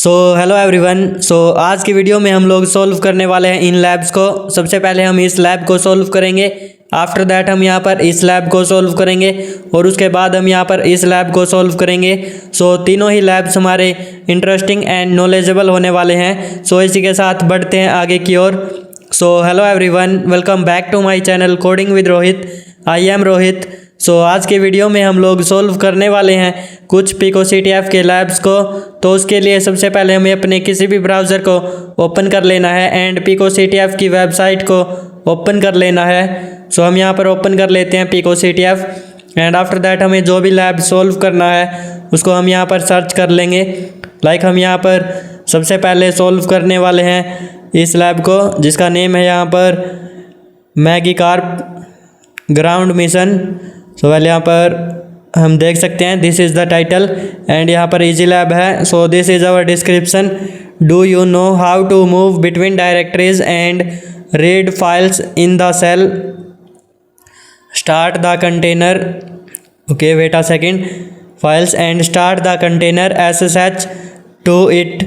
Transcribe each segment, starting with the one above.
Hello everyone. आज की video में हम लोग सॉल्व करने वाले हैं इन लैब्स को। सबसे पहले हम इस लैब को सॉल्व करेंगे। आफ्टर दैट हम यहाँ पर इस लैब को सॉल्व करेंगे और उसके बाद हम यहाँ पर इस लैब को सॉल्व करेंगे। तीनों ही लैब्स हमारे इंटरेस्टिंग एंड नॉलेजेबल होने वाले हैं। इसी के साथ बढ़ते हैं आगे की ओर। Hello everyone, welcome back to my channel coding with Rohit. I am Rohit. आज के वीडियो में हम लोग सॉल्व करने वाले हैं कुछ PicoCTF के लैब्स को। तो उसके लिए सबसे पहले हमें अपने किसी भी ब्राउज़र को ओपन कर लेना है एंड PicoCTF की वेबसाइट को ओपन कर लेना है। हम यहाँ पर ओपन कर लेते हैं PicoCTF एंड आफ्टर दैट हमें जो भी लैब सॉल्व करना है उसको हम यहाँ पर सर्च कर लेंगे। हम यहाँ पर सबसे पहले सॉल्व करने वाले हैं इस लैब को, जिसका नेम है यहाँ पर मैगिकार्प ग्राउंड मिशन। यहाँ पर हम देख सकते हैं this is the title and यहाँ पर इजी लैब है। This is our description. Do you know how to move between directories and read files in the shell? Start the container. Okay, wait a second. Files and start the container SSH to it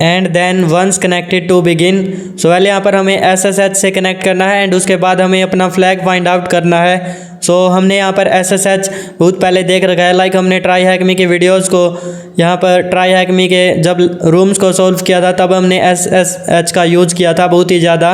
and then once connected to begin. यहाँ पर हमें SSH से connect करना है and उसके बाद हमें अपना फ्लैग फाइंड आउट करना है। हमने यहाँ पर SSH बहुत पहले देख रखा है। हमने ट्राई हैक मी के वीडियोस को यहाँ पर ट्राई हैक मी के जब रूम्स को सॉल्व किया था तब हमने SSH का यूज़ किया था बहुत ही ज़्यादा।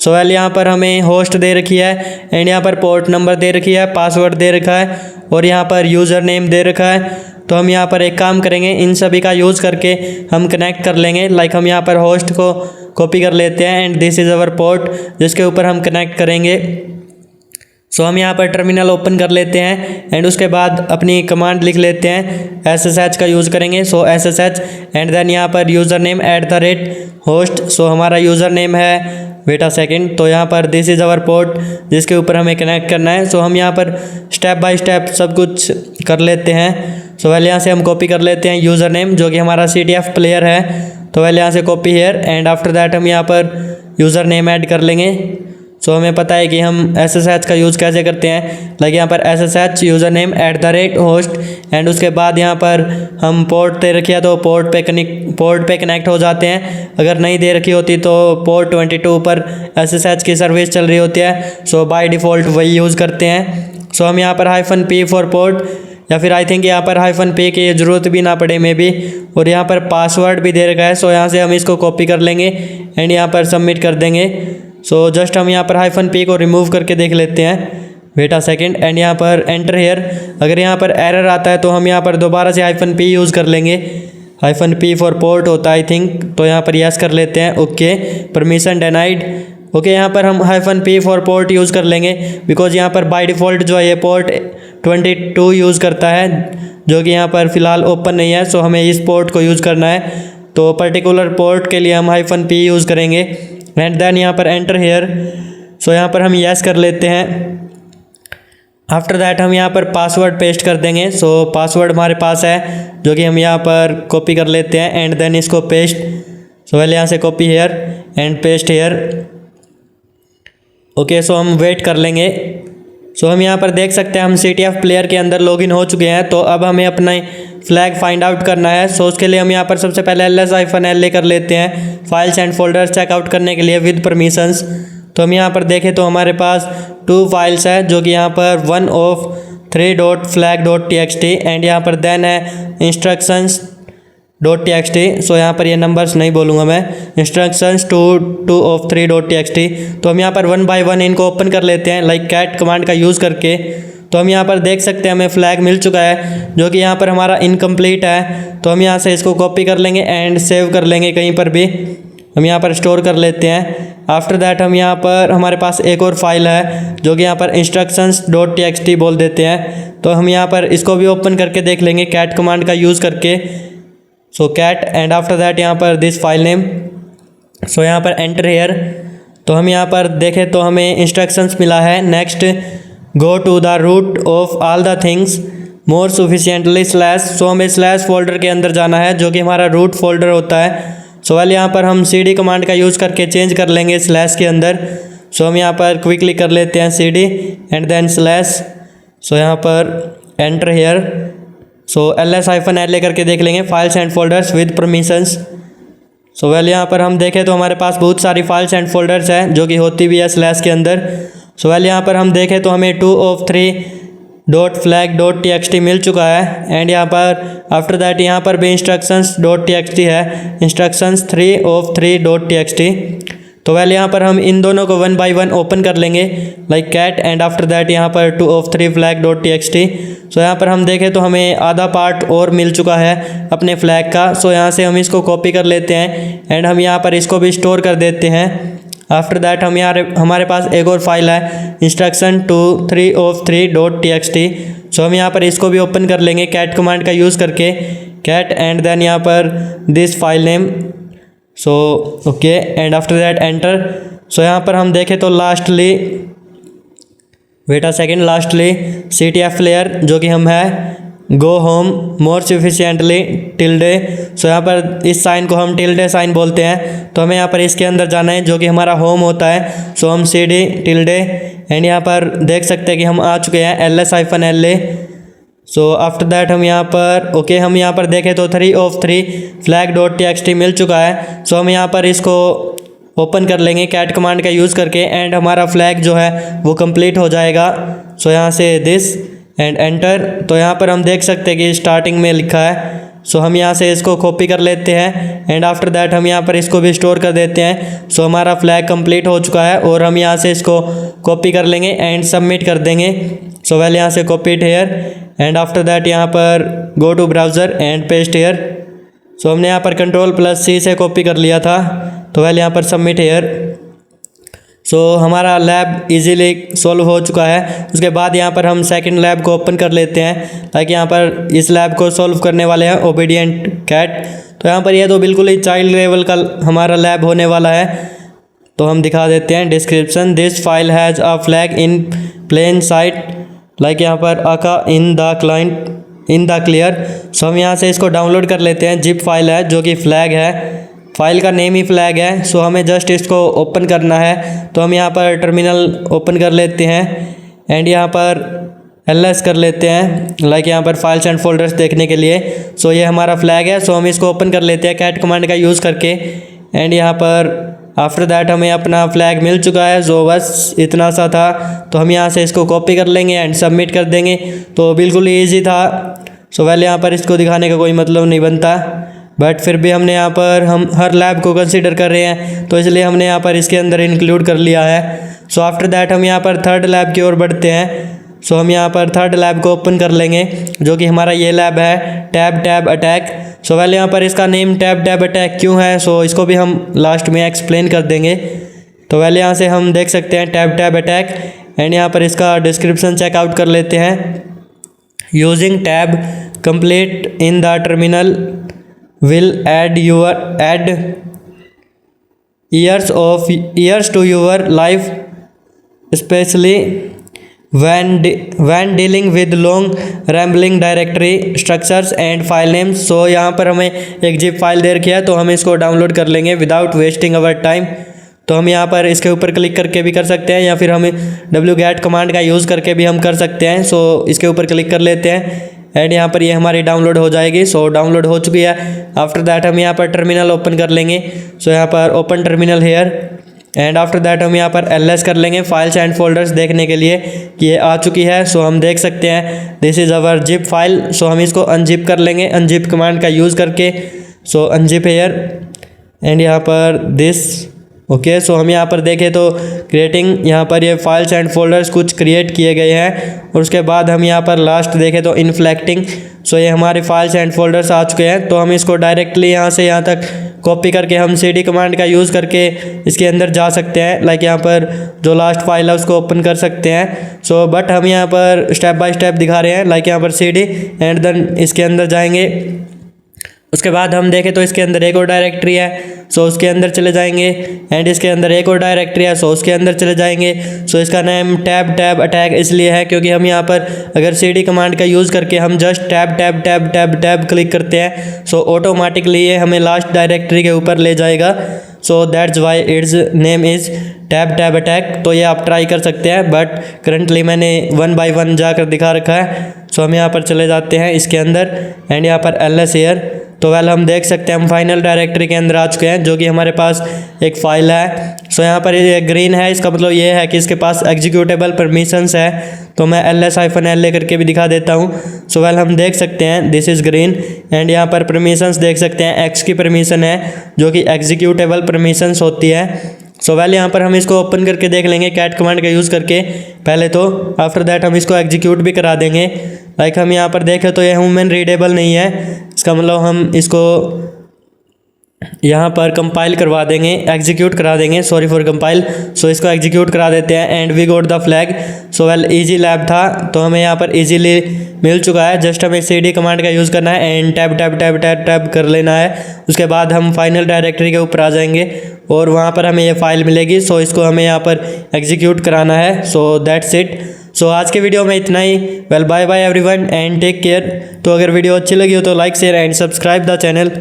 यहाँ पर हमें होस्ट दे रखी है एंड यहाँ पर पोर्ट नंबर दे रखी है, पासवर्ड दे रखा है और यहाँ पर यूज़र नेम दे रखा है। हम यहाँ पर एक काम करेंगे, इन सभी का यूज़ करके हम कनेक्ट कर लेंगे। हम यहाँ पर होस्ट को कॉपी कर लेते हैं and this is our port जिसके ऊपर हम कनेक्ट करेंगे। हम यहाँ पर टर्मिनल ओपन कर लेते हैं एंड उसके बाद अपनी कमांड लिख लेते हैं, SSH का यूज़ करेंगे। SSH एंड देन यहाँ पर यूज़र नेम @host। हमारा यूज़र नेम है, वेट अ सेकेंड। यहाँ पर दिस इज़ आवर पोर्ट जिसके ऊपर हमें कनेक्ट करना है। हम यहाँ पर स्टेप बाय स्टेप सब कुछ कर लेते हैं। यहाँ से हम कॉपी कर लेते हैं यूज़र नेम जो कि हमारा CTF प्लेयर है। यहाँ से copy here and after that हम यहाँ पर यूज़र नेम ऐड कर लेंगे। हमें पता है कि हम SSH का यूज़ कैसे करते हैं। यहाँ पर SSH user name @host and उसके बाद यहाँ पर हम पोर्ट दे रखी है तो पोर्ट पे कनेक्ट हो जाते हैं। अगर नहीं दे रखी होती तो पोर्ट 22 पर SSH की सर्विस चल रही होती है। बाय डिफ़ॉल्ट वही यूज़ करते हैं। हम यहाँ पर -P फॉर पोर्ट या फिर आई थिंक यहाँ पर -P की ज़रूरत भी ना पड़े मे बी। और यहाँ पर पासवर्ड भी दे रखा है। यहाँ से हम इसको कॉपी कर लेंगे एंड यहाँ पर सबमिट कर देंगे। जस्ट हम यहाँ पर -P को रिमूव करके देख लेते हैं, वेट अ सेकेंड एंड यहाँ पर एंटर हेयर। अगर यहाँ पर एरर आता है तो हम यहाँ पर दोबारा से -P यूज़ कर लेंगे। -P फॉर पोर्ट होता है आई थिंक। यहाँ पर यस कर लेते हैं, ओके। Permission denied. ओके, यहाँ पर हम -P फॉर पोर्ट यूज़ कर लेंगे बिकॉज यहाँ पर बाय डिफ़ॉल्ट जो है ये पोर्ट 22 यूज़ करता है जो कि यहाँ पर फ़िलहाल ओपन नहीं है। हमें इस पोर्ट को यूज़ करना है तो पर्टिकुलर पोर्ट के लिए हम -P यूज़ करेंगे एंड देन यहाँ पर एंटर हेयर। यहाँ पर हम यस कर लेते हैं। आफ्टर दैट हम यहाँ पर पासवर्ड पेस्ट कर देंगे। पासवर्ड हमारे पास है जो कि हम यहाँ पर कॉपी कर लेते हैं एंड देन इसको पेस्ट। यहाँ से copy here and paste here. Okay, हम वेट कर लेंगे। हम यहाँ पर देख सकते हैं हम CTF प्लेयर के अंदर लॉगिन हो चुके हैं। तो अब हमें अपना फ्लैग फाइंड आउट करना है। उसके लिए हम यहाँ पर सबसे पहले ls-la कर लेते हैं फाइल्स एंड फोल्डर्स चेकआउट करने के लिए विद परमिशंस। हम यहाँ पर देखें तो हमारे पास 2 फाइल्स है जो कि यहाँ पर one of 3.flag.txt एंड यहाँ पर देन है instructions.txt। यहाँ पर ये नंबर्स नहीं बोलूँगा मैं, instructions to 2 of 3.txt। तो हम यहाँ पर 1 by 1 इनको ओपन कर लेते हैं cat कमांड का यूज़ करके। तो हम यहाँ पर देख सकते हैं हमें फ्लैग मिल चुका है जो कि यहाँ पर हमारा इनकम्प्लीट है। तो हम यहाँ से इसको कॉपी कर लेंगे एंड सेव कर लेंगे कहीं पर भी। हम यहाँ पर स्टोर कर लेते हैं। आफ्टर दैट हम यहाँ पर हमारे पास एक और फाइल है जो कि यहाँ पर instructions.txt बोल देते हैं। तो हम यहाँ पर इसको भी ओपन करके देख लेंगे cat कमांड का यूज़ करके। cat एंड आफ्टर दैट यहाँ पर दिस फाइल नेम। यहाँ पर एंटर हेयर। तो हम यहाँ पर देखें तो हमें इंस्ट्रक्शंस मिला है, next go to the root of all the things more sufficiently / हमें / फोल्डर के अंदर जाना है जो कि हमारा रूट फोल्डर होता है। यहाँ पर हम cd कमांड का यूज़ करके चेंज कर लेंगे / के अंदर। हम यहाँ पर क्विकली कर लेते हैं cd एंड देन /। यहाँ पर एंटर हेयर सो ls-la करके देख लेंगे files and folders with permissions. So well यहाँ पर हम देखें तो हमारे पास बहुत सारी फाइल्स एंड फोल्डर्स हैं जो कि होती भी है स्लैश के अंदर। सो वेल यहाँ पर हम देखें तो हमें 2 of 3.flag.txt मिल चुका है एंड यहाँ पर आफ्टर दैट यहाँ पर भी instructions.txt है, instructions 3 of 3.txt। तो वेल यहाँ पर हम इन दोनों को 1 by 1 ओपन कर लेंगे like cat and after that यहाँ पर 2 of 3 flag.txt। सो यहाँ पर हम देखें तो हमें आधा पार्ट और मिल चुका है अपने फ्लैग का। सो यहाँ से हम इसको कॉपी कर लेते हैं एंड हम यहाँ पर इसको भी स्टोर कर देते हैं। आफ्टर दैट हम यहाँ हमारे पास एक और फाइल है instruction 3 of 3.txt। सो हम यहाँ पर इसको भी ओपन कर लेंगे कैट कमांड का यूज़ करके, कैट एंड देन यहाँ पर this file name. So okay and after that enter. So यहाँ पर हम देखें तो lastly wait a second, lastly CTF layer जो कि हम है go home more sufficiently tilde. So यहाँ पर इस साइन को हम टिल्डे साइन बोलते हैं। तो हमें यहाँ पर इसके अंदर जाना है जो कि हमारा होम होता है। सो हम CD टिल्डे एंड यहाँ पर देख सकते हैं कि हम आ चुके हैं ls-la। सो आफ्टर दैट हम यहाँ पर ओके हम यहाँ पर देखें तो 3 of 3 flag.txt मिल चुका है। सो हम यहाँ पर इसको ओपन कर लेंगे कैट कमांड का यूज़ करके एंड हमारा फ्लैग जो है वो कंप्लीट हो जाएगा। सो यहाँ से दिस एंड एंटर। तो यहाँ पर हम देख सकते हैं कि स्टार्टिंग में लिखा है। सो हम यहाँ से इसको कॉपी कर लेते हैं एंड आफ्टर दैट हम यहाँ पर इसको भी स्टोर कर देते हैं। सो हमारा फ्लैग कंप्लीट हो चुका है और हम यहाँ से इसको कॉपी कर लेंगे एंड सबमिट कर देंगे। सो वेल यहाँ से copy it here and after that यहाँ पर go to browser and paste here. So हमने यहाँ पर Ctrl+C से कॉपी कर लिया था। तो वेल यहाँ पर सबमिट हेयर। सो हमारा लैब इजीली सॉल्व हो चुका है। उसके बाद यहाँ पर हम सेकंड लैब को ओपन कर लेते हैं ताकि यहाँ पर इस लैब को सॉल्व करने वाले हैं ओबीडिएंट कैट। तो यहाँ पर ये तो बिल्कुल ही चाइल्ड लेवल का हमारा लैब होने वाला है। तो हम दिखा देते हैं description, this file has a flag in plain sight like यहाँ पर आका इन द क्लियर। सो हम यहाँ से इसको डाउनलोड कर लेते हैं। जिप फाइल है जो कि फ्लैग है, फाइल का नेम ही फ्लैग है। सो हमें जस्ट इसको ओपन करना है। तो हम यहाँ पर टर्मिनल ओपन कर लेते हैं एंड यहाँ पर ls कर लेते हैं लाइक यहाँ पर फाइल्स एंड फोल्डर्स देखने के लिए। सो ये हमारा फ्लैग है। सो हम इसको ओपन कर लेते हैं कैट कमांड का यूज़ करके एंड यहाँ पर आफ्टर दैट हमें अपना फ्लैग मिल चुका है। जो बस इतना सा था। तो हम यहाँ से इसको कॉपी कर लेंगे एंड सबमिट कर देंगे। तो बिल्कुल ईजी था। सो वेल यहाँ पर इसको दिखाने का कोई मतलब नहीं बनता, बट फिर भी हमने यहाँ पर हम हर लैब को कंसीडर कर रहे हैं तो इसलिए हमने यहाँ पर इसके अंदर इंक्लूड कर लिया है। सो आफ्टर दैट हम यहाँ पर थर्ड लैब की ओर बढ़ते हैं। सो हम यहाँ पर थर्ड लैब को ओपन कर लेंगे जो कि हमारा ये लैब है टैब अटैक। सो वेल यहाँ पर इसका नेम टैब अटैक क्यों है सो इसको भी हम लास्ट में एक्सप्लेन कर देंगे। तो वेल यहाँ से हम देख सकते हैं टैब अटैक एंड यहाँ पर इसका डिस्क्रिप्शन चेकआउट कर लेते हैं। Using tab complete in the terminal will add years to your life, especially when dealing with long rambling directory structures and file names। सो यहाँ पर हमें एक zip फाइल दे रखी है तो हम इसको डाउनलोड कर लेंगे विदाउट वेस्टिंग अवर टाइम। तो हम यहाँ पर इसके ऊपर क्लिक करके भी कर सकते हैं या फिर हम wget कमांड का यूज़ करके भी हम कर सकते हैं। सो इसके ऊपर क्लिक कर लेते हैं एंड यहाँ पर ये हमारी डाउनलोड हो जाएगी। सो डाउनलोड हो चुकी है। आफ्टर दैट हम यहाँ पर टर्मिनल ओपन कर लेंगे। सो यहाँ पर open terminal here and after that हम यहाँ पर ls कर लेंगे फाइल्स एंड फोल्डर्स देखने के लिए कि ये आ चुकी है। सो हम देख सकते हैं this is our zip file. So हम इसको अनजिप कर लेंगे अनजिप कमांड का यूज़ करके। सो अनजिप हेयर एंड यहाँ पर दिस ओके। सो हम यहाँ पर देखें तो क्रिएटिंग यहाँ पर ये फाइल्स एंड फोल्डर्स कुछ क्रिएट किए गए हैं और उसके बाद हम यहाँ पर लास्ट देखें तो इनफ्लेक्टिंग। सो ये हमारे फाइल्स एंड फोल्डर्स आ चुके हैं। तो हम इसको डायरेक्टली यहाँ से यहाँ तक कॉपी करके हम CD कमांड का यूज़ करके इसके अंदर जा सकते हैं लाइक यहाँ पर जो लास्ट फाइल है उसको ओपन कर सकते हैं। सो बट हम यहाँ पर स्टेप बाय स्टेप दिखा रहे हैं लाइक यहाँ पर CD एंड देन इसके अंदर जाएंगे। उसके बाद हम देखें तो इसके अंदर एक और डायरेक्टरी है, सो उसके अंदर चले जाएंगे। एंड इसके अंदर एक और डायरेक्टरी है, सो उसके अंदर चले जाएंगे। सो इसका नाम टैब टैब अटैक इसलिए है क्योंकि हम यहाँ पर अगर cd कमांड का यूज़ करके हम just tab tab tab tab tab click करते हैं, सो ऑटोमेटिकली ये हमें लास्ट डायरेक्टरी के ऊपर ले जाएगा। So that's why it's name is tab tab attack. तो ये आप ट्राई कर सकते हैं, बट करंटली मैंने 1 बाय 1 जाकर दिखा रखा है। सो हम यहाँ पर चले जाते हैं इसके अंदर एंड यहाँ पर ls here। तो वेल हम देख सकते हैं हम फाइनल डायरेक्टरी के अंदर आ चुके हैं, जो कि हमारे पास एक फ़ाइल है। सो यहाँ पर ये ग्रीन है, इसका मतलब ये है कि इसके पास एग्जीक्यूटेबल परमिशंस है। तो मैं ls-la करके भी दिखा देता हूँ। सो वेल हम देख सकते हैं दिस इज़ ग्रीन एंड यहाँ पर परमिशंस देख सकते हैं x की परमिशन है जो कि एग्जीक्यूटेबल परमिशंस होती है। सो वेल यहाँ पर हम इसको ओपन करके देख लेंगे कैट कमांड का यूज़ करके पहले तो। आफ्टर दैट हम इसको एग्जीक्यूट भी करा देंगे। लाइक हम यहाँ पर देखें तो ये ह्यूमन रीडेबल नहीं है, इसका मतलब हम इसको यहाँ पर कंपाइल करवा देंगे, एग्जीक्यूट करा देंगे, सॉरी फॉर कंपाइल। सो इसको एग्जीक्यूट करा देते हैं and we got the flag. So well easy lab था तो हमें यहाँ पर इजीली मिल चुका है। जस्ट हमें cd कमांड का यूज़ करना है and tab tab tab tab tab कर लेना है। उसके बाद हम फाइनल डायरेक्टरी के ऊपर आ जाएंगे और वहाँ पर हमें ये फाइल मिलेगी। सो इसको हमें यहाँ पर एग्जीक्यूट कराना है। So that's it. सो आज के वीडियो में इतना ही। Well bye bye everyone and take care. तो अगर वीडियो अच्छी लगी हो तो like share and subscribe the channel.